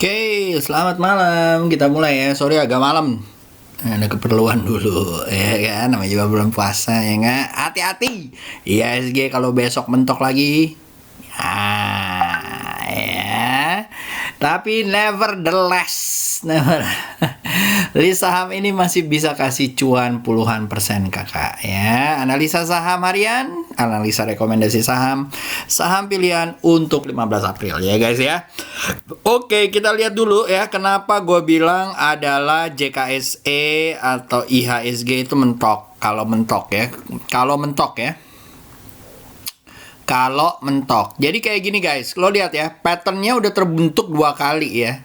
Oke, selamat malam. Kita mulai ya. Sorry agak malam. Ada keperluan dulu, ya kan? Namanya juga belum puasa, ya nggak? Hati-hati. IHSG kalau besok mentok lagi. Ya. Tapi nevertheless, Jadi saham ini masih bisa kasih cuan puluhan persen kakak ya. Analisa saham harian, analisa rekomendasi saham, saham pilihan untuk 15 April ya guys ya. Oke, kita lihat dulu ya kenapa gue bilang adalah JKSE atau IHSG itu mentok. Kalau mentok ya. Jadi kayak gini guys, lo lihat ya, patternnya udah terbentuk 2 kali ya.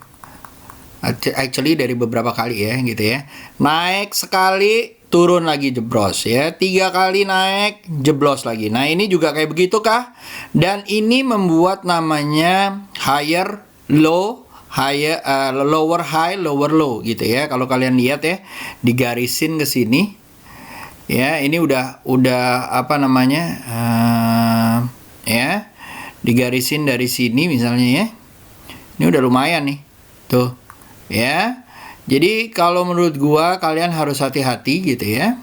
Actually dari beberapa kali ya gitu ya. Naik sekali, turun lagi jeblos ya. 3 kali naik, jeblos lagi. Nah ini juga kayak begitu kah? Dan ini membuat namanya higher low, lower high, lower low gitu ya. Kalau kalian lihat ya, digarisin ke sini. Ya, ini udah apa namanya? Ya. Digarisin dari sini misalnya ya. Ini udah lumayan nih. Tuh. Ya. Jadi kalau menurut gua kalian harus hati-hati gitu ya.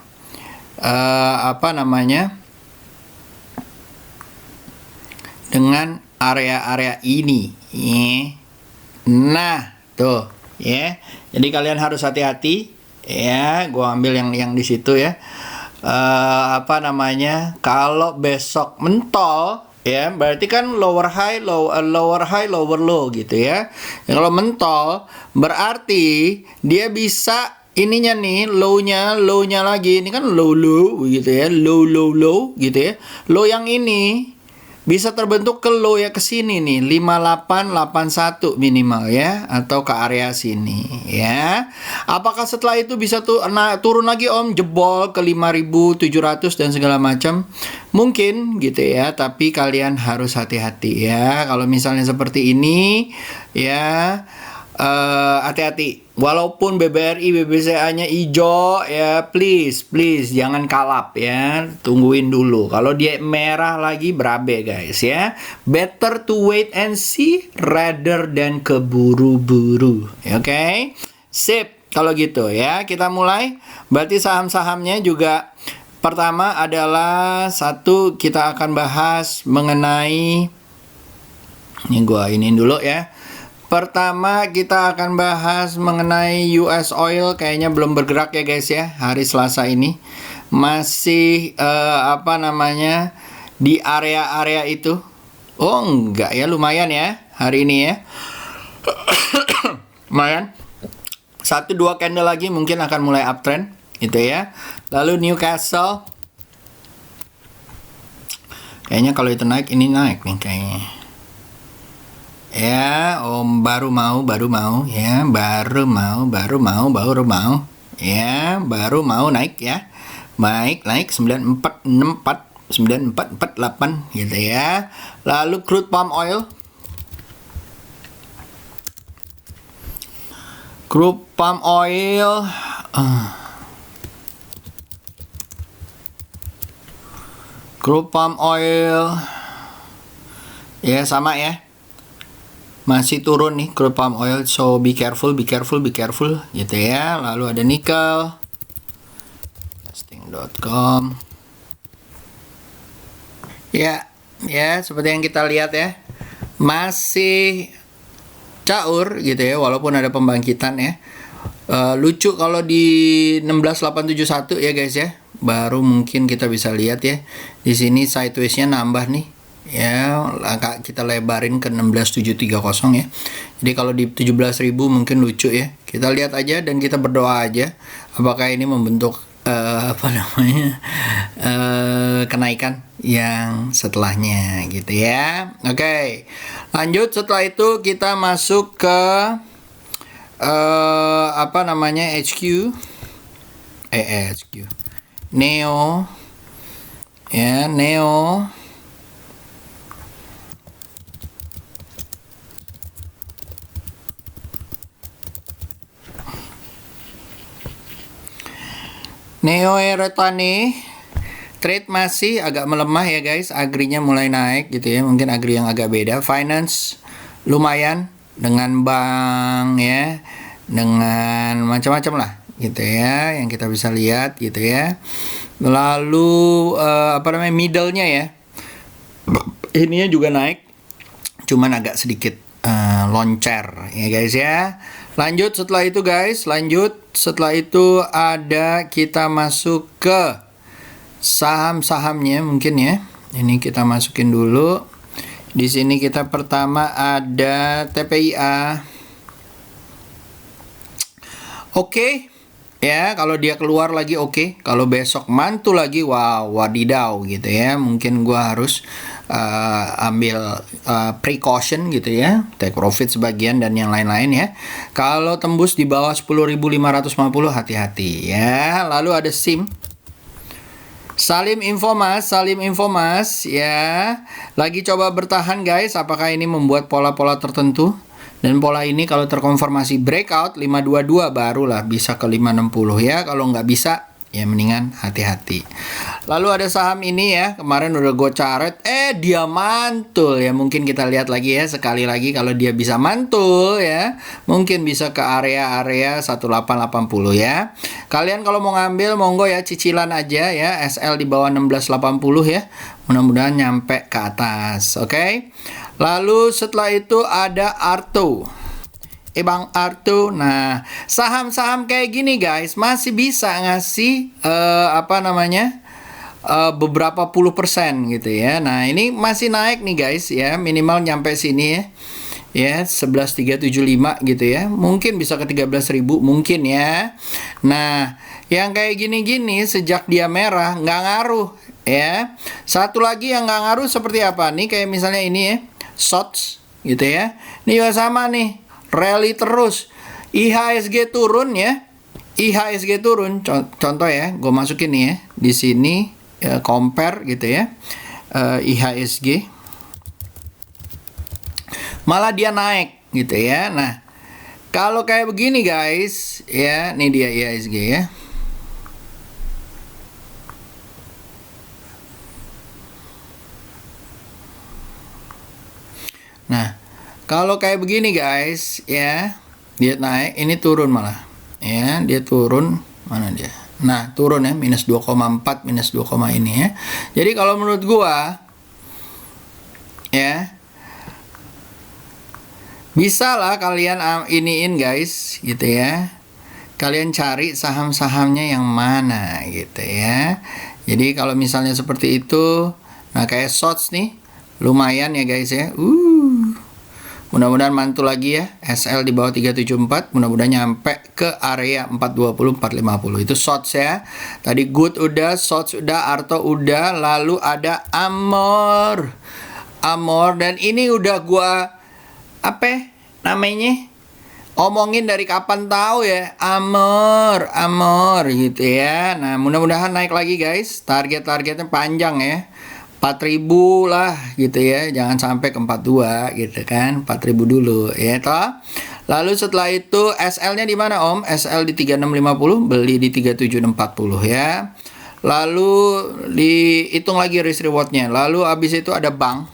Apa namanya? Dengan area-area ini. Nah, tuh, ya. Jadi kalian harus hati-hati ya. Gua ambil yang di situ ya. Apa namanya? Kalau besok mentol ya, berarti kan lower high, lower low gitu ya. Kalau mentol berarti dia bisa ininya nih low-nya lagi. Ini kan low gitu ya. Low gitu ya. Low yang ini bisa terbentuk ke low ya, ke sini nih 5881 minimal ya, atau ke area sini ya. Apakah setelah itu bisa turun lagi om, jebol ke 5700 dan segala macam? Mungkin gitu ya, tapi kalian harus hati-hati ya. Kalau misalnya seperti ini ya, hati-hati. Walaupun BBRI, BBCA-nya hijau ya, please jangan kalap ya. Tungguin dulu. Kalau dia merah lagi berabe guys ya. Better to wait and see rather than keburu-buru. Oke? Sip. Kalau gitu ya, kita mulai. Berarti saham-sahamnya juga pertama adalah satu, kita akan bahas mengenai, ini gua iniin dulu ya. Pertama kita akan bahas mengenai US Oil, kayaknya belum bergerak ya guys ya, hari Selasa ini. Masih apa namanya, di area-area itu. Oh enggak ya, lumayan ya hari ini ya. Lumayan. 1-2 candle lagi mungkin akan mulai uptrend gitu ya. Lalu Newcastle, kayaknya kalau itu naik, ini naik nih kayaknya. Ya, om baru mau ya, baru mau ya, baru mau naik ya. Naik 9464 9448 gitu ya. Lalu crude palm oil. Crude palm oil ya sama ya. Masih turun nih crude palm oil, so be careful gitu ya. Lalu ada nickel, testing.com. Ya, seperti yang kita lihat ya, masih caur gitu ya, walaupun ada pembangkitan ya. Lucu kalau di 16871 ya guys ya. Baru mungkin kita bisa lihat ya. Di sini sideways-nya nambah nih. ya, kita lebarin ke 16.730 ya. Jadi kalau di 17.000 mungkin lucu ya. Kita lihat aja dan kita berdoa aja apakah ini membentuk kenaikan yang setelahnya gitu ya. Oke. Lanjut, setelah itu kita masuk ke HQ. Neo ya, Neo. Neo Eretani trade masih agak melemah ya guys, agrinya mulai naik gitu ya, mungkin agri yang agak beda. Finance lumayan dengan bank ya, dengan macam-macam lah gitu ya, yang kita bisa lihat gitu ya. Lalu middle-nya ya, ininya juga naik, cuman agak sedikit loncer ya guys ya. Lanjut setelah itu guys, setelah itu kita masuk ke saham-sahamnya mungkin ya. Ini kita masukin dulu. Di sini kita pertama ada TPIA. Oke. Ya, kalau dia keluar lagi oke. Kalau besok mantul lagi, wow, wadidaw gitu ya. Mungkin gua harus ambil precaution gitu ya, take profit sebagian dan yang lain-lain ya. Kalau tembus di bawah 10.550 hati-hati ya. Lalu ada Salim Infomas ya. Lagi coba bertahan guys, apakah ini membuat pola-pola tertentu? Dan pola ini kalau terkonfirmasi breakout 522 barulah bisa ke 560 ya. Kalau nggak bisa ya mendingan hati-hati. Lalu ada saham ini ya, kemarin udah gue caret, dia mantul ya. Mungkin kita lihat lagi ya, sekali lagi kalau dia bisa mantul ya, mungkin bisa ke area-area 1880 ya. Kalian kalau mau ngambil monggo ya, cicilan aja ya, SL di bawah 1680 ya. Mudah-mudahan nyampe ke atas, oke? Lalu setelah itu ada Arto. Bang Arto. Nah, saham-saham kayak gini guys masih bisa ngasih beberapa puluh persen gitu ya. Nah, ini masih naik nih guys ya, minimal nyampe sini ya. Ya, 11.375 gitu ya. Mungkin bisa ke 13.000 mungkin ya. Nah, yang kayak gini-gini sejak dia merah nggak ngaruh ya. Satu lagi yang nggak ngaruh seperti apa nih, kayak misalnya ini ya, SOTS gitu ya. Ini juga sama nih, rally terus. IHSG turun ya. IHSG turun, contoh ya, gue masukin nih ya di sini ya, compare gitu ya. IHSG malah dia naik gitu ya. Nah, kalau kayak begini guys ya, ini dia IHSG ya. Nah, kalau kayak begini guys ya, dia naik, ini turun malah ya, dia turun, mana dia? Nah, turun ya, minus 2,4, minus 2, ini ya. Jadi kalau menurut gua ya, bisa lah kalian iniin guys gitu ya. Kalian cari saham-sahamnya yang mana gitu ya. Jadi kalau misalnya seperti itu, nah kayak SOTS nih, lumayan ya guys ya. Mudah-mudahan mantul lagi ya. SL di bawah 374, mudah-mudahan nyampe ke area 420, 450. Itu SOTS ya. Tadi Good udah, SOTS udah, Arto udah, lalu ada Amor, dan ini udah gua omongin dari kapan tahu ya, Amor gitu ya. Nah, mudah-mudahan naik lagi guys. Targetnya panjang ya. 4.000 lah gitu ya, jangan sampai ke 42 gitu kan, 4.000 dulu ya toh. Lalu setelah itu SL-nya di mana Om? SL di 3650, beli di 3740 ya. Lalu dihitung lagi risk reward-nya. Lalu habis itu ada bank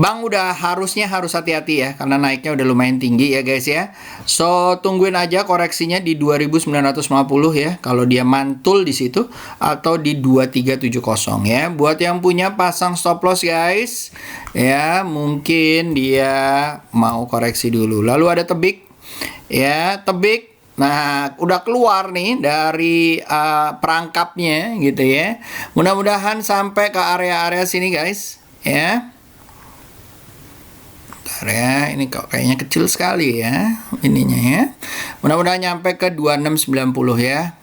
udah harus hati-hati ya, karena naiknya udah lumayan tinggi ya guys ya. So tungguin aja koreksinya di 2950 ya, kalau dia mantul di situ, atau di 2370 ya. Buat yang punya pasang stop loss guys ya, mungkin dia mau koreksi dulu. Lalu ada Tebik ya, nah udah keluar nih dari perangkapnya gitu ya. Mudah-mudahan sampai ke area-area sini guys ya. Bentar ya, ini kok kayaknya kecil sekali ya ininya ya. Mudah-mudahan nyampe ke 2690 ya.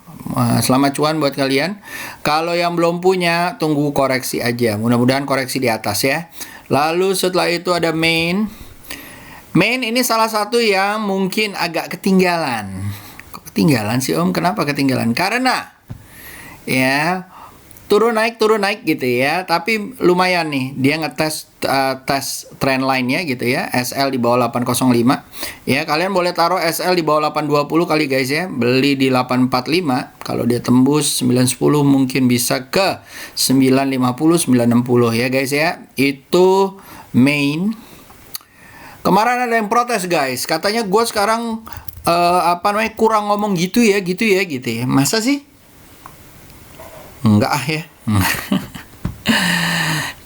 Selamat cuan buat kalian. Kalau yang belum punya, tunggu koreksi aja. Mudah-mudahan koreksi di atas ya. Lalu setelah itu ada main. Main ini salah satu yang mungkin agak ketinggalan. Kok ketinggalan sih Om? Kenapa ketinggalan? Karena ya turun naik gitu ya, tapi lumayan nih dia ngetes tes trend line-nya gitu ya. SL di bawah 805 ya, kalian boleh taruh SL di bawah 820 kali guys ya, beli di 845. Kalau dia tembus 910 mungkin bisa ke 950 960 ya guys ya. Itu main. Kemarin ada yang protes guys, katanya gue sekarang kurang ngomong gitu ya. Masa sih? Enggak ya.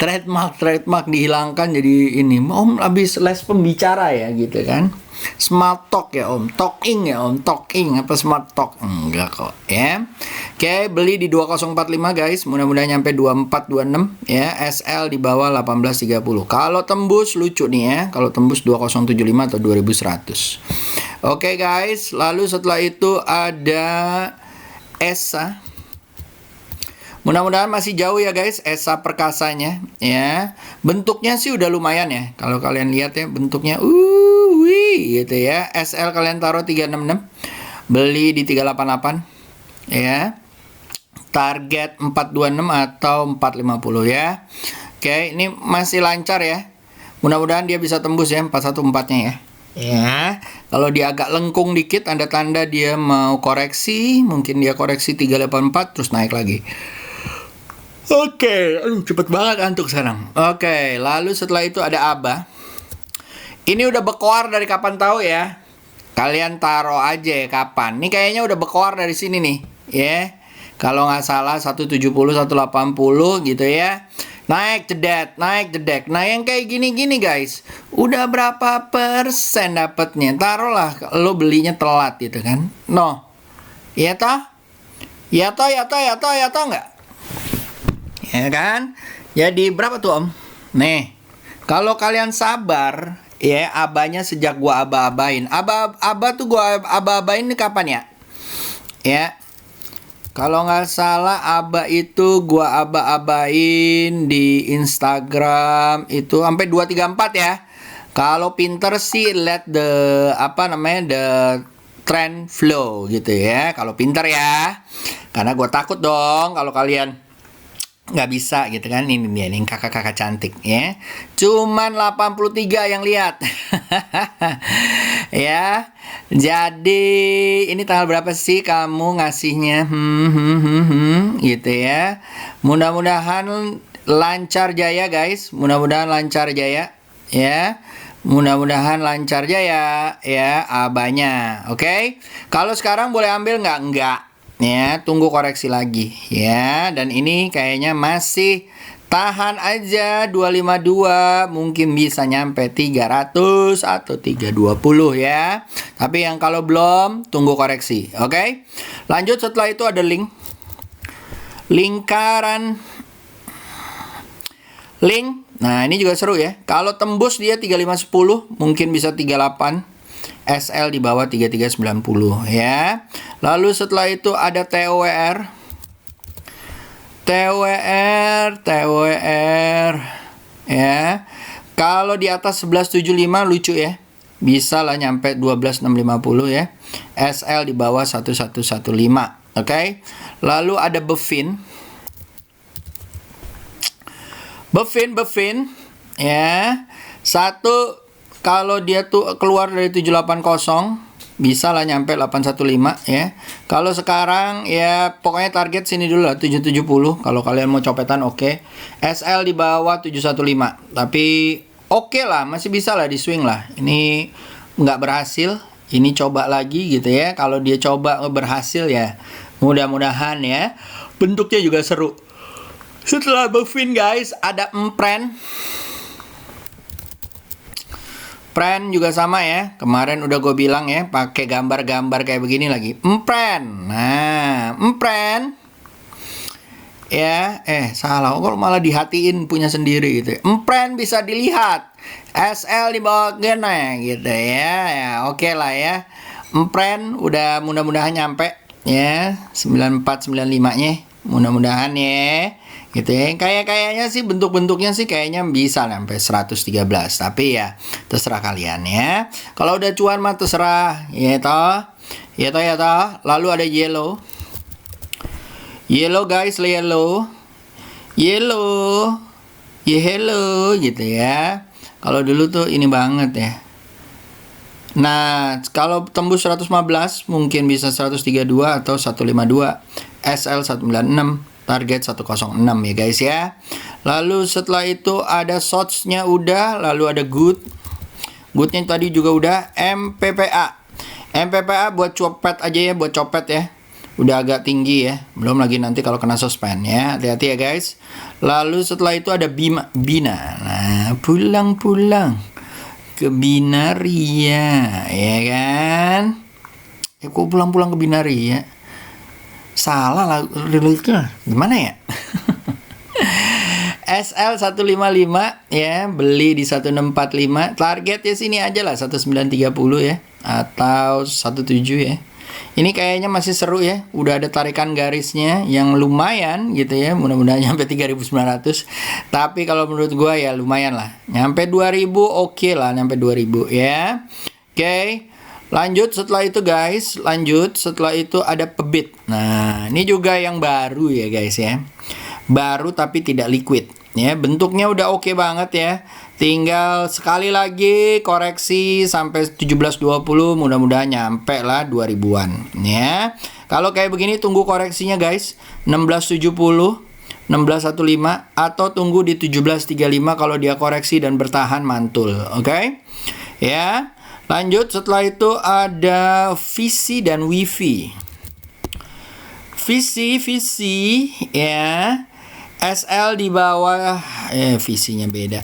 Trademark dihilangkan, jadi ini Om habis les pembicara ya gitu kan. Smart talk ya Om, talking apa smart talk? Enggak kok ya. Oke, beli di 2045 guys, mudah-mudahan nyampe 2426 ya. SL di bawah 1830. Kalau tembus lucu nih ya, kalau tembus 2075 atau 2100. Oke guys, lalu setelah itu ada ESA. Mudah-mudahan masih jauh ya guys, ESA perkasanya ya. Bentuknya sih udah lumayan ya. Kalau kalian lihat ya bentuknya gitu ya. SL kalian taruh 366. Beli di 388 ya. Target 426 atau 450 ya. Oke, ini masih lancar ya. Mudah-mudahan dia bisa tembus ya 414-nya ya. Ya, kalau dia agak lengkung dikit, tanda-tanda dia mau koreksi. Mungkin dia koreksi 384 terus naik lagi. Oke, aduh cepet banget antuk sekarang. Oke, lalu setelah itu ada ABA. Ini udah bekoar dari kapan tahu ya? Kalian taruh aja ya kapan. Ini kayaknya udah bekoar dari sini nih, ya. Kalau nggak salah 170 180 gitu ya. Naik jedek. Nah, yang kayak gini-gini guys, udah berapa persen dapatnya? Taruhlah lo belinya telat gitu kan. No. Ya toh? Ya toh enggak? Ya kan? Jadi berapa tuh Om? Nih, kalau kalian sabar ya, abanya sejak gua aba-abain. Aba tuh gua aba-abain ini kapan ya? Ya. Kalau nggak salah aba itu gua aba-abain di Instagram itu sampai 234 ya. Kalau pinter sih lihat the trend flow gitu ya. Kalau pinter ya. Karena gua takut dong kalau kalian nggak bisa gitu kan. Ini dia nih kakak-kakak cantik ya, cuman 83 yang lihat. Ya, jadi ini tanggal berapa sih kamu ngasihnya gitu ya. Mudah-mudahan lancar jaya guys, mudah-mudahan lancar jaya ya. Mudah-mudahan lancar jaya ya abanya. Oke. Kalau sekarang boleh ambil nggak? Enggak. Ya, tunggu koreksi lagi ya. Dan ini kayaknya masih tahan aja 252, mungkin bisa nyampe 300 atau 320 ya. Tapi yang kalau belum tunggu koreksi. Oke. Lanjut, setelah itu ada lingkaran link. Nah, ini juga seru ya. Kalau tembus dia 3510, mungkin bisa 38. SL di bawah 3390 ya. Lalu setelah itu ada TWR ya. Kalau di atas 1175 lucu ya. Bisa lah nyampe 12650 ya. SL di bawah 1115. Oke. Lalu ada Bevin ya. Satu, kalau dia tuh keluar dari 780 bisa lah nyampe 815 ya. Kalau sekarang ya pokoknya target sini dulu lah 770. Kalau kalian mau copetan oke. SL di bawah 715. Tapi oke lah, masih bisa lah di swing lah. Ini nggak berhasil, ini coba lagi gitu ya. Kalau dia coba berhasil ya mudah-mudahan ya. Bentuknya juga seru. Setelah Bevin guys ada Pren juga sama ya. Kemarin udah gue bilang ya, pakai gambar-gambar kayak begini lagi. Pren. Nah, Pren ya. Salah, kok malah dihatiin punya sendiri gitu ya. Empren bisa dilihat, SL di bawah gini gitu ya. Ya oke lah ya. Empren udah mudah-mudahan nyampe ya 9495 nya, mudah-mudahan ya gitu ya. Kayaknya sih bentuknya sih kayaknya bisa sampai 113, tapi ya terserah kalian ya. Kalau udah cuan mah terserah ya toh. Ya toh. Lalu ada yellow guys, yellow gitu ya. Kalau dulu tuh ini banget ya. Nah, kalau tembus 115 mungkin bisa 132 atau 152. SL 196, target 106 ya guys ya. Lalu setelah itu ada shots-nya udah, lalu ada Goodnya tadi juga udah. MPPA buat copet aja ya, buat copet ya. Udah agak tinggi ya. Belum lagi nanti kalau kena suspend ya. Hati-hati ya guys. Lalu setelah itu ada Bina. Nah, pulang ke Binaria ya kan. Kok pulang ke Binaria? Salah lah relate-nya. Gimana ya? SL 155 ya, beli di 1645. Targetnya sini aja lah 1930 ya, atau 17 ya. Ini kayaknya masih seru ya. Udah ada tarikan garisnya yang lumayan gitu ya. Mudah-mudahan nyampe 3.900. Tapi kalau menurut gua ya lumayan lah. Nyampe 2.000 oke lah, nyampe 2.000 ya. Oke. Lanjut setelah itu guys. Setelah itu ada Pebit. Nah, ini juga yang baru ya guys ya. Baru tapi tidak liquid. Ya, bentuknya udah oke banget ya. Tinggal sekali lagi koreksi sampai 1720, mudah-mudahan nyampe lah 2000-an ya. Kalau kayak begini tunggu koreksinya guys, 1670, 1615 atau tunggu di 1735 kalau dia koreksi dan bertahan mantul. Oke? Ya. Lanjut setelah itu ada Visi dan Wifi. Visi ya. SL di bawah, visinya beda.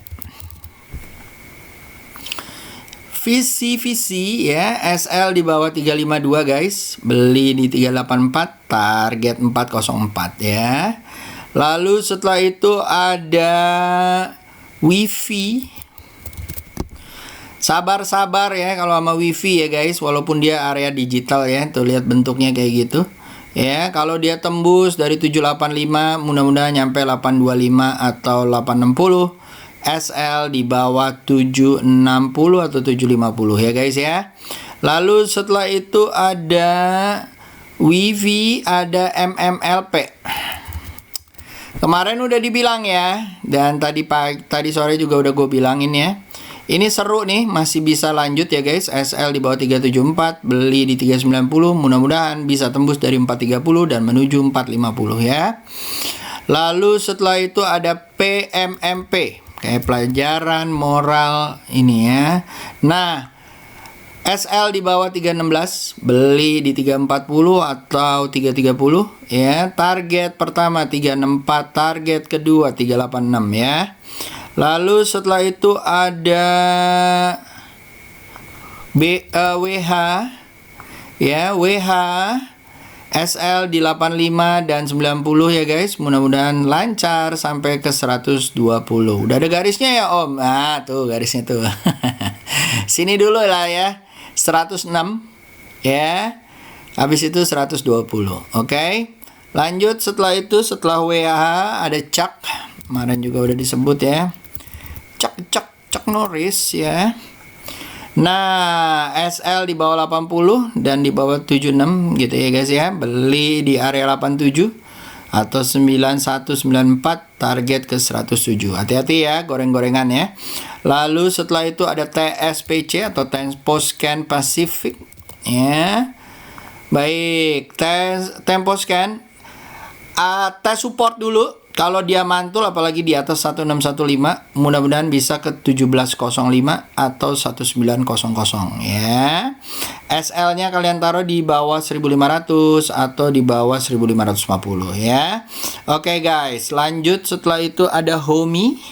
Visi ya, SL di bawah 352 guys. Beli di 384, target 404 ya. Lalu setelah itu ada Wifi. Sabar ya kalau sama Wifi ya guys, walaupun dia area digital ya. Tuh lihat bentuknya kayak gitu. Ya, kalau dia tembus dari 785 mudah-mudahan nyampe 825 atau 860. SL di bawah 760 atau 750 ya guys ya. Lalu setelah itu ada Wifi, ada MMLP. Kemarin udah dibilang ya, dan tadi sore juga udah gue bilangin ya. Ini seru nih, masih bisa lanjut ya guys. SL di bawah 374, beli di 390, mudah-mudahan bisa tembus dari 430 dan menuju 450 ya. Lalu setelah itu ada PMMP, kayak pelajaran moral ini ya. Nah, SL di bawah 316, beli di 340 atau 330 ya. Target pertama 364, target kedua 386 ya. Lalu setelah itu ada WH ya, WH SL di 85 dan 90 ya guys. Mudah-mudahan lancar sampai ke 120. Udah ada garisnya ya Om. Nah, tuh garisnya tuh. Sini dulu lah ya. 106 ya. Habis itu 120. Oke. Lanjut setelah itu, setelah WH ada Chuck. Kemarin juga udah disebut ya. Chuck Norris ya. Nah, SL di bawah 80 dan di bawah 76 gitu ya guys ya. Beli di area 87 atau 9194, target ke 107. Hati-hati ya goreng-gorengan ya. Lalu setelah itu ada TSPC atau Temposcan Pacific ya. Baik, Temposcan tes support dulu. Kalau dia mantul apalagi di atas 1615, mudah-mudahan bisa ke 1705 atau 1900 ya. SL-nya kalian taruh di bawah 1500 atau di bawah 1550 ya. Oke guys, lanjut setelah itu ada Homey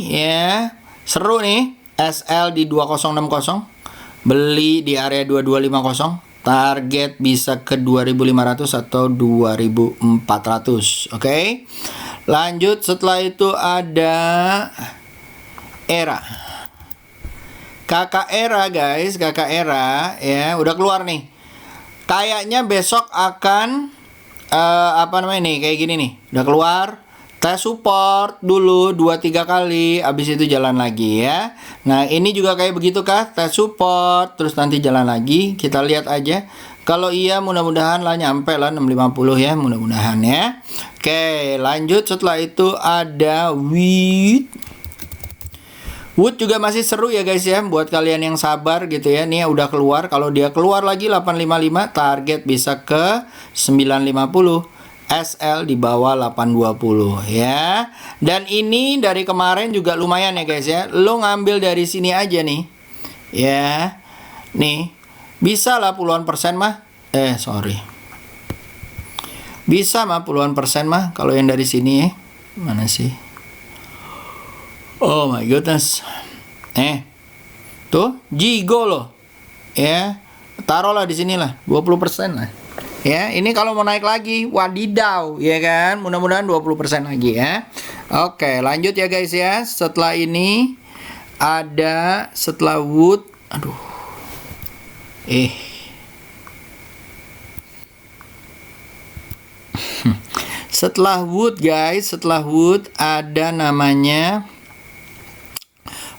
ya. Seru nih, SL di 2060, beli di area 2250. target bisa ke 2.500 atau 2.400. Oke. Lanjut, setelah itu ada Era. Kakak Era guys, kakak Era ya udah keluar nih. Kayaknya besok akan apa namanya nih, kayak gini nih. Udah keluar, tes support dulu 2-3 kali, habis itu jalan lagi ya. Nah, ini juga kayak begitu kah? Tes support terus nanti jalan lagi. Kita lihat aja. Kalau iya mudah-mudahan lah nyampe lah 650 ya, mudah-mudahan ya. Oke, lanjut, setelah itu ada Wood juga masih seru ya guys ya, buat kalian yang sabar gitu ya. Nih udah keluar, kalau dia keluar lagi 855, target bisa ke 950. SL di bawah 820 ya. Dan ini dari kemarin juga lumayan ya guys ya. Lo ngambil dari sini aja nih. Ya. Nih, bisa lah puluhan persen mah. Sorry. Bisa mah puluhan persen mah kalau yang dari sini ya. Mana sih? Oh my goodness. Tuh, jigo loh. Ya. Taruhlah di sini lah, 20% lah. Ya, ini kalau mau naik lagi, wadidaw, ya kan? Mudah-mudahan 20% lagi ya. Oke, lanjut ya guys ya. Setelah ini ada setelah Wood, aduh. Setelah Wood guys, setelah Wood ada namanya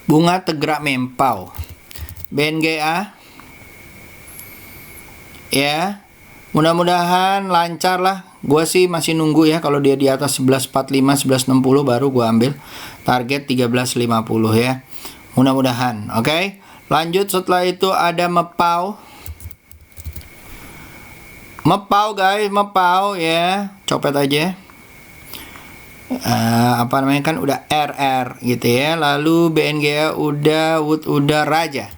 Bunga Tegrak Mempau. BNGA. Ya. Mudah-mudahan lancar lah. Gua sih masih nunggu ya, kalau dia di atas 1145, 1160 baru gua ambil. Target 1350 ya. Mudah-mudahan. Oke. Lanjut, setelah itu ada Mepau. Mepau guys, Mepau ya. Copet aja. Apa namanya, kan udah RR gitu ya. Lalu BNGA udah, Wood udah, Raja.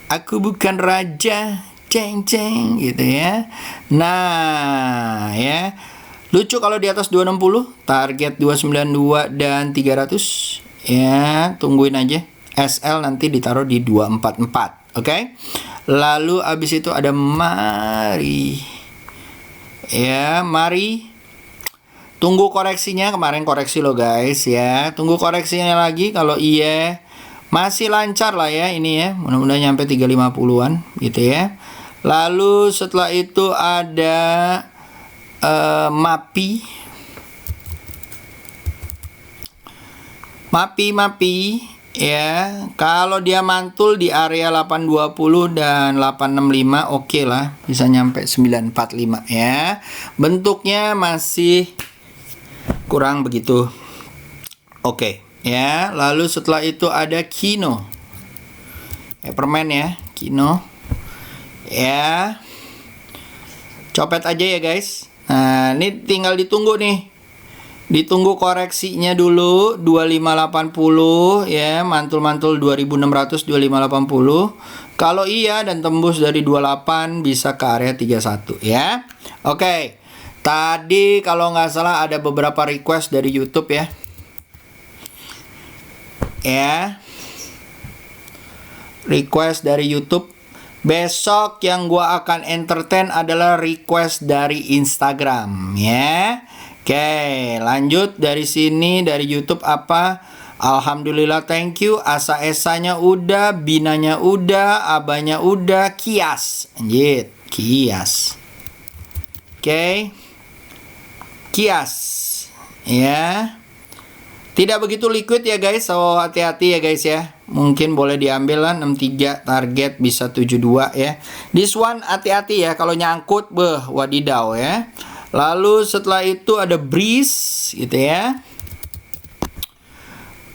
Aku bukan raja, ceng ceng gitu ya. Nah ya, lucu kalau di atas 260, target 292 dan 300 ya. Tungguin aja. SL nanti ditaruh di 244. Oke. Lalu abis itu ada Mari. Ya, Mari. Tunggu koreksinya, kemarin koreksi lo guys ya. Tunggu koreksinya lagi, kalau iya masih lancar lah ya ini ya. Mudah-mudahan nyampe 350-an gitu ya. Lalu setelah itu ada Mapi. Mapi ya. Kalau dia mantul di area 820 dan 865 oke lah, bisa nyampe 945 ya. Bentuknya masih kurang begitu oke ya. Lalu setelah itu ada Kino. Permen ya, Kino. Ya. Copet aja ya guys. Nah, ini tinggal ditunggu nih. Ditunggu koreksinya dulu 2580 ya, mantul-mantul 2600, 2580. Kalau iya dan tembus dari 28 bisa ke area 31 ya. Oke. Tadi kalau nggak salah ada beberapa request dari YouTube ya. Ya. Request dari YouTube. Besok yang gua akan entertain adalah request dari Instagram ya. Oke, lanjut dari sini, dari YouTube apa? Alhamdulillah, thank you. Asa esanya udah, binanya udah, abanya udah, kias. Anjir, kias. Oke. Kias. Ya. Tidak begitu liquid ya guys, so hati-hati ya guys ya. Mungkin boleh diambil lah 63, target bisa 72 ya. This one hati-hati ya, kalau nyangkut wadidaw ya. Lalu setelah itu ada Breeze gitu ya.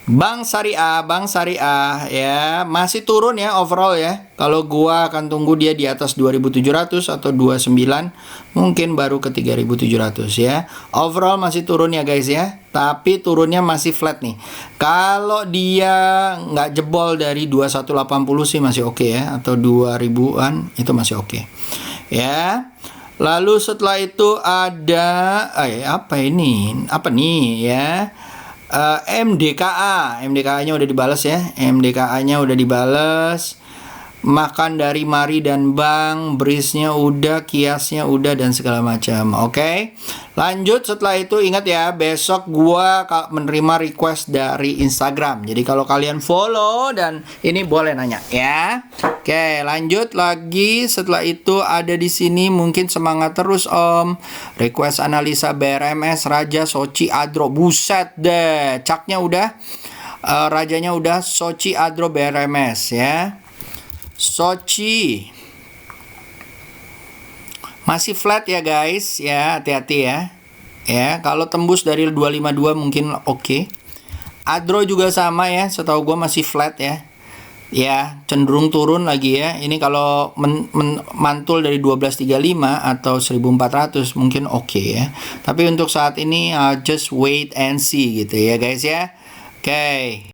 Bank Syariah ya, masih turun ya overall ya. Kalau gua akan tunggu dia di atas 2.700 atau 29, mungkin baru ke 3.700 ya. Overall masih turun ya guys ya, tapi turunnya masih flat nih. Kalau dia nggak jebol dari 2180 sih masih oke ya, atau 2000-an itu masih oke ya. Lalu setelah itu ada apa ini? Apa nih ya? MDKA-nya udah dibalas ya. MDKA-nya udah dibalas. makan dari Mari dan Bang, brisnya udah, kiasnya udah, dan segala macam. Oke. Lanjut, setelah itu ingat ya, besok gua menerima request dari Instagram. Jadi kalau kalian follow dan ini boleh nanya ya. Oke, lanjut lagi. Setelah itu ada di sini, mungkin semangat terus Om. Request analisa BRMS Raja Sochi Adro. Buset deh, caknya udah. Rajanya udah Sochi Adro BRMS ya. Sochi masih flat ya guys ya, hati-hati ya. Ya, kalau tembus dari 252 mungkin oke. Adro juga sama ya, setahu gue masih flat ya. Ya, cenderung turun lagi ya. Ini kalau mantul dari 1235 atau 1400 mungkin oke ya. Tapi untuk saat ini just wait and see gitu ya guys ya. Oke.